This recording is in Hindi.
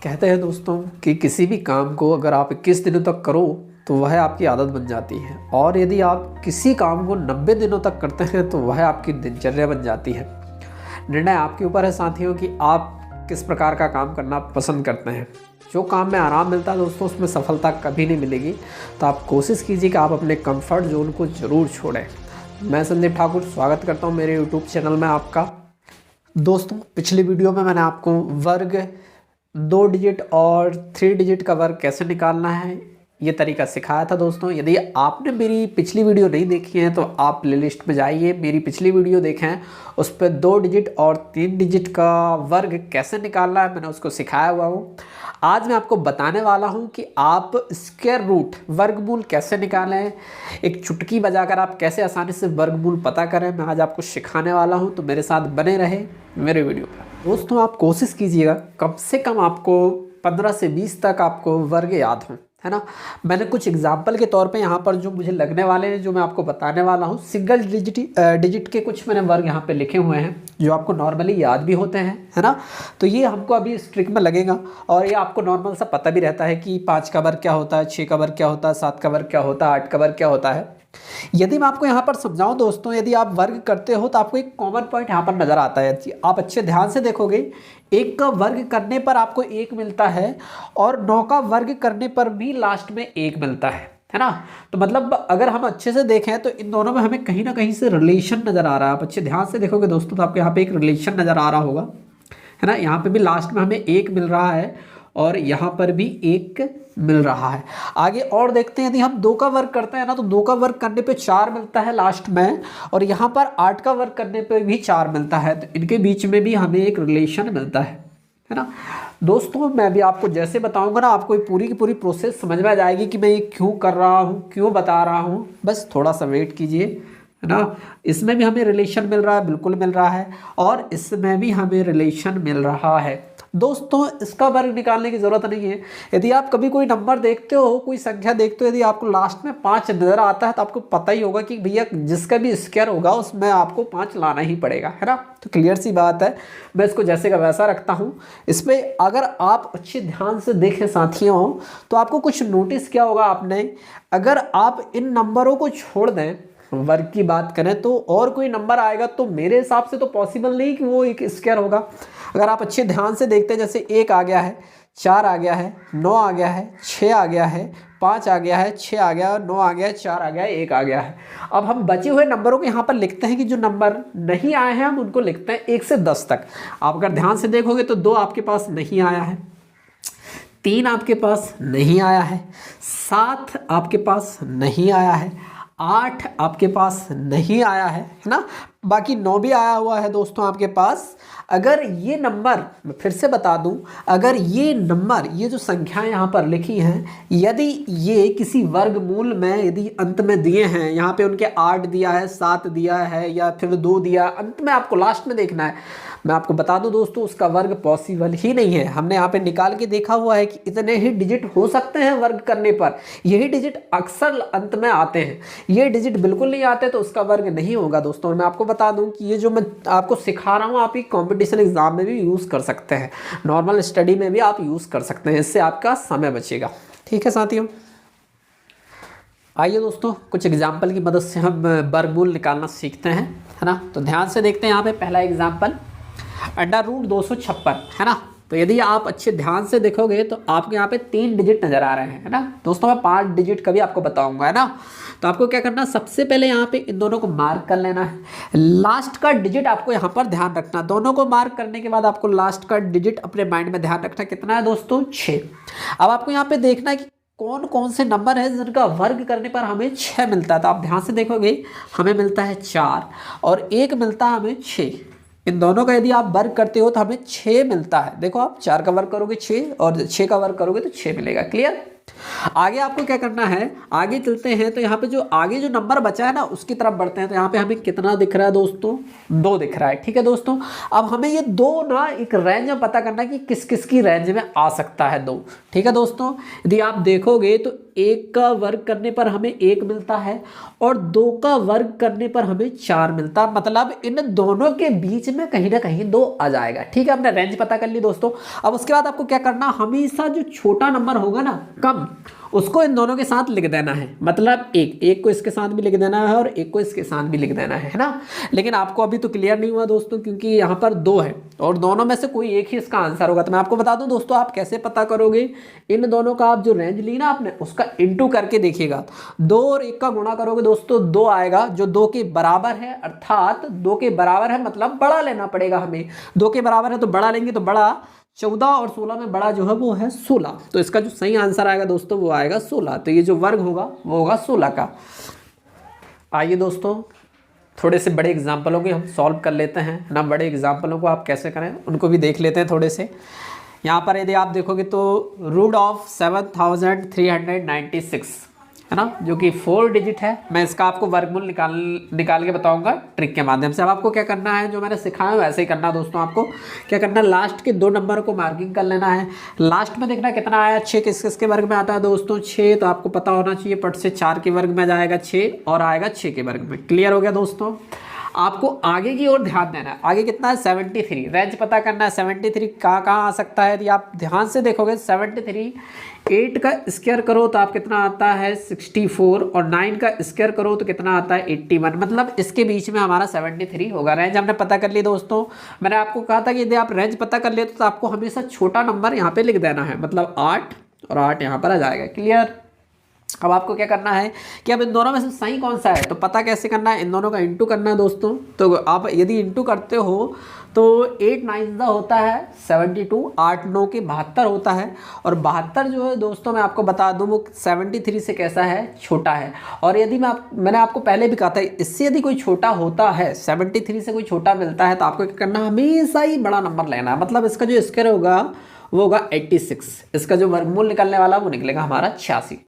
कहते हैं दोस्तों कि किसी भी काम को अगर आप 21 दिनों तक करो तो वह आपकी आदत बन जाती है, और यदि आप किसी काम को 90 दिनों तक करते हैं तो वह आपकी दिनचर्या बन जाती है। निर्णय आपके ऊपर है साथियों कि आप किस प्रकार का काम करना पसंद करते हैं। जो काम में आराम मिलता है दोस्तों उसमें सफलता कभी नहीं मिलेगी, तो आप कोशिश कीजिए कि आप अपने कंफर्ट जोन को ज़रूर छोड़ें। मैं संदीप ठाकुर स्वागत करता हूं मेरे यूट्यूब चैनल में आपका। दोस्तों पिछली वीडियो में मैंने आपको वर्ग 2 डिजिट और 3 डिजिट का वर्ग कैसे निकालना है ये तरीका सिखाया था। दोस्तों यदि आपने मेरी पिछली वीडियो नहीं देखी है तो आप प्लेलिस्ट में जाइए, मेरी पिछली वीडियो देखें, उस पर 2 डिजिट और 3 डिजिट का वर्ग कैसे निकालना है मैंने उसको सिखाया हुआ हूँ। आज मैं आपको बताने वाला हूँ कि आप स्क्वायर रूट वर्गमूल कैसे निकालें, एक चुटकी बजाकर आप कैसे आसानी से वर्गमूल पता करें, मैं आज आपको सिखाने वाला हूँ। तो मेरे साथ बने रहे मेरे वीडियो पर। दोस्तों आप कोशिश कीजिएगा कम से कम आपको 15 से 20 तक आपको वर्ग याद हो, है ना। मैंने कुछ एग्जाम्पल के तौर पे यहाँ पर जो मुझे लगने वाले हैं, जो मैं आपको बताने वाला हूँ, सिंगल डिजिट के कुछ मैंने वर्ग यहाँ पे लिखे हुए हैं जो आपको नॉर्मली याद भी होते हैं, है ना। तो ये हमको अभी इस ट्रिक में लगेगा, और ये आपको नॉर्मल सा पता भी रहता है कि 5 का वर्ग क्या होता है, 6 का वर्ग क्या होता है, 7 का वर्ग क्या होता है, 8 का वर्ग क्या होता है। यदि मैं आपको यहाँ पर समझाऊं दोस्तों, यदि आप वर्ग करते हो तो आपको एक कॉमन पॉइंट यहाँ पर नज़र आता है। आप अच्छे ध्यान से देखोगे, 1 का वर्ग करने पर आपको 1 मिलता है और 9 का वर्ग करने पर भी लास्ट में 1 मिलता है ना। तो मतलब अगर हम अच्छे से देखें तो इन दोनों में हमें कहीं ना कहीं से रिलेशन नज़र आ रहा है। आप अच्छे ध्यान से देखोगे दोस्तों तो आपको यहाँ पे एक रिलेशन नज़र आ रहा होगा, है ना। यहाँ पे भी लास्ट में हमें 1 मिल रहा है और यहाँ पर भी 1 मिल रहा है। आगे और देखते हैं, यदि हम 2 का वर्ग करते हैं ना तो 2 का वर्ग करने पे 4 मिलता है लास्ट में, और यहाँ पर 8 का वर्ग करने पे भी 4 मिलता है। तो इनके बीच में भी हमें एक रिलेशन मिलता है ना। दोस्तों मैं भी आपको जैसे बताऊंगा ना, आपको पूरी की पूरी प्रोसेस समझ में आ जाएगी कि मैं ये क्यों कर रहा हूँ, क्यों बता रहा हूँ। बस थोड़ा सा वेट कीजिए, है ना। इसमें भी हमें रिलेशन मिल रहा है, बिल्कुल मिल रहा है, और इसमें भी हमें रिलेशन मिल रहा है। दोस्तों इसका वर्ग निकालने की ज़रूरत नहीं है। यदि आप कभी कोई नंबर देखते हो, कोई संख्या देखते हो, यदि आपको लास्ट में 5 नज़र आता है तो आपको पता ही होगा कि भैया जिसका भी स्क्वायर होगा उसमें आपको 5 लाना ही पड़ेगा, है ना। तो क्लियर सी बात है, मैं इसको जैसे का वैसा रखता हूँ। इसमें अगर आप अच्छे ध्यान से देखें साथियों तो आपको कुछ नोटिस किया होगा आपने, अगर आप इन नंबरों को छोड़ दें, वर्ग की बात करें तो और कोई नंबर आएगा तो मेरे हिसाब से तो पॉसिबल नहीं कि वो एक स्क्वायर होगा। अगर आप अच्छे ध्यान से देखते हैं, जैसे 1 आ गया है, 4 आ गया है, 9 आ गया है, 6 आ गया है, 5 आ गया है, 6 आ गया है, 9 आ गया है, 4 आ गया है, 1 आ गया है। अब हम बचे हुए नंबरों को यहाँ पर लिखते हैं कि जो नंबर नहीं आए हैं हम उनको लिखते हैं 1 से 10 तक। आप अगर ध्यान से देखोगे तो 2 आपके पास नहीं आया है, 3 आपके पास नहीं आया है, 7 आपके पास नहीं आया है, 8 आपके पास नहीं आया है ना। बाकी 9 भी आया हुआ है दोस्तों आपके पास। अगर ये नंबर, मैं फिर से बता दूं, अगर ये नंबर, ये जो संख्याएं यहाँ पर लिखी हैं, यदि ये किसी वर्गमूल में यदि अंत में दिए हैं, यहाँ पे उनके 8 दिया है, 7 दिया है, या फिर 2 दिया, अंत में आपको लास्ट में देखना है। मैं आपको बता दूं दोस्तों उसका वर्ग पॉसिबल ही नहीं है। हमने यहाँ पे निकाल के देखा हुआ है कि इतने ही डिजिट हो सकते हैं वर्ग करने पर, यही डिजिट अक्सर अंत में आते हैं। ये डिजिट बिल्कुल नहीं आते तो उसका वर्ग नहीं होगा दोस्तों। और मैं आपको बता दूं कि ये जो मैं आपको सिखा रहा हूँ आप ये कॉम्पिटिशन एग्जाम में भी यूज़ कर सकते हैं, नॉर्मल स्टडी में भी आप यूज़ कर सकते हैं, इससे आपका समय बचेगा। ठीक है साथियों, आइए दोस्तों कुछ एग्जाम्पल की मदद से हम वर्गमूल निकालना सीखते हैं, है ना। तो ध्यान से देखते हैं यहाँ पे पहला एग्जाम्पल, √256, है ना। तो यदि आप अच्छे ध्यान से देखोगे तो आपको यहाँ पे 3 डिजिट नज़र आ रहे हैं, है ना। दोस्तों मैं 5 डिजिट का भी आपको बताऊंगा, है ना। तो आपको क्या करना, सबसे पहले यहाँ पे इन दोनों को मार्क कर लेना है। लास्ट का डिजिट आपको यहाँ पर ध्यान रखना, दोनों को मार्क करने के बाद आपको लास्ट का डिजिट अपने माइंड में ध्यान रखना, कितना है दोस्तों, 6। अब आपको यहाँ पे देखना है कि कौन कौन से नंबर है जिनका वर्ग करने पर हमें 6 मिलता है। तो आप ध्यान से देखोगे हमें मिलता है 4 और 1 मिलता है हमें 6। इन दोनों का यदि आप वर्ग करते हो तो हमें 6 मिलता है। देखो आप 4 का वर्ग करोगे 6 और 6 का वर्ग करोगे तो 6 मिलेगा। क्लियर, आगे आपको क्या करना है, आगे चलते हैं तो यहाँ पे जो आगे जो नंबर बचा है ना उसकी तरफ बढ़ते हैं। तो यहाँ पे हमें कितना दिख रहा है दोस्तों, 2 दिख रहा है। ठीक है दोस्तों, अब हमें ये 2 ना एक रेंज में पता करना है कि किस किस की रेंज में आ सकता है 2। ठीक है दोस्तों, यदि आप देखोगे तो 1 का वर्ग करने पर हमें 1 मिलता है और 2 का वर्ग करने पर हमें 4 मिलता है। मतलब इन दोनों के बीच में कहीं ना कहीं 2 आ जाएगा। ठीक है, हमने रेंज पता कर ली दोस्तों। अब उसके बाद आपको क्या करना, हमेशा जो छोटा नंबर होगा ना कम, उसको इन दोनों के साथ लिख देना है। मतलब एक को इसके साथ भी लिख देना है और एक को इसके साथ भी लिख देना है ना। लेकिन आपको अभी तो क्लियर नहीं हुआ दोस्तों, क्योंकि यहाँ पर 2 है और दोनों में से कोई एक ही इसका आंसर होगा। तो मैं आपको बता दूं दोस्तों, आप कैसे पता करोगे, इन दोनों का आप जो रेंज ली ना आपने उसका इंटू करके देखिएगा। 2 और 1 का गुणा करोगे दोस्तों 2 आएगा, जो 2 के बराबर है, अर्थात 2 के बराबर है मतलब बड़ा लेना पड़ेगा हमें। 2 के बराबर है तो बड़ा लेंगे, तो बड़ा 14 और 16 में बड़ा जो है वो है 16। तो इसका जो सही आंसर आएगा दोस्तों वो आएगा 16। तो ये जो वर्ग होगा वो होगा 16 का। आइए दोस्तों, थोड़े से बड़े एग्जाम्पलों के हम सॉल्व कर लेते हैं ना। बड़े एग्जाम्पलों को आप कैसे करें उनको भी देख लेते हैं थोड़े से। यहाँ पर यदि आप देखोगे तो रूट ऑफ 7396 है ना, जो कि 4 डिजिट है। मैं इसका आपको वर्गमूल निकाल के बताऊंगा ट्रिक के माध्यम से। अब आपको क्या करना है, जो मैंने सिखाया वैसे ही करना दोस्तों। आपको क्या करना है, लास्ट के 2 नंबर को मार्किंग कर लेना है। लास्ट में देखना कितना आया, 6 किसके वर्ग में आता है दोस्तों, 6। तो आपको पता होना चाहिए पट से 4 के वर्ग में जाएगा 6 और आएगा 6 के वर्ग में। क्लियर हो गया दोस्तों। आपको आगे की ओर ध्यान देना है। आगे कितना है, 73। रेंज पता करना है 73 कहाँ आ सकता है। यदि आप ध्यान से देखोगे 73 8 का स्क्वायर करो तो आप कितना आता है 64 और 9 का स्क्वायर करो तो कितना आता है 81। मतलब इसके बीच में हमारा 73 होगा। रेंज हमने पता कर ली दोस्तों। मैंने आपको कहा था कि यदि आप रेंज पता कर लेते तो आपको हमेशा छोटा नंबर यहाँ पे लिख देना है। मतलब 8 और 8 यहाँ पर आ जाएगा। क्लियर। अब आपको क्या करना है कि अब इन दोनों में से सही कौन सा है तो पता कैसे करना है, इन दोनों का इंटू करना है दोस्तों। तो आप यदि इंटू करते हो तो 8 9 होता है 72, 8 9 के 72 होता है। और 72 जो है दोस्तों मैं आपको बता दूं वो 73 से कैसा है, छोटा है। और यदि मैंने आपको पहले भी कहा था, इससे यदि कोई छोटा होता है, 73 से कोई छोटा मिलता है तो आपको क्या करना है, हमेशा ही बड़ा नंबर लेना है। मतलब इसका जो स्क्वायर होगा वो होगा 86। इसका जो वर्गमूल निकलने वाला वो निकलेगा हमारा 86।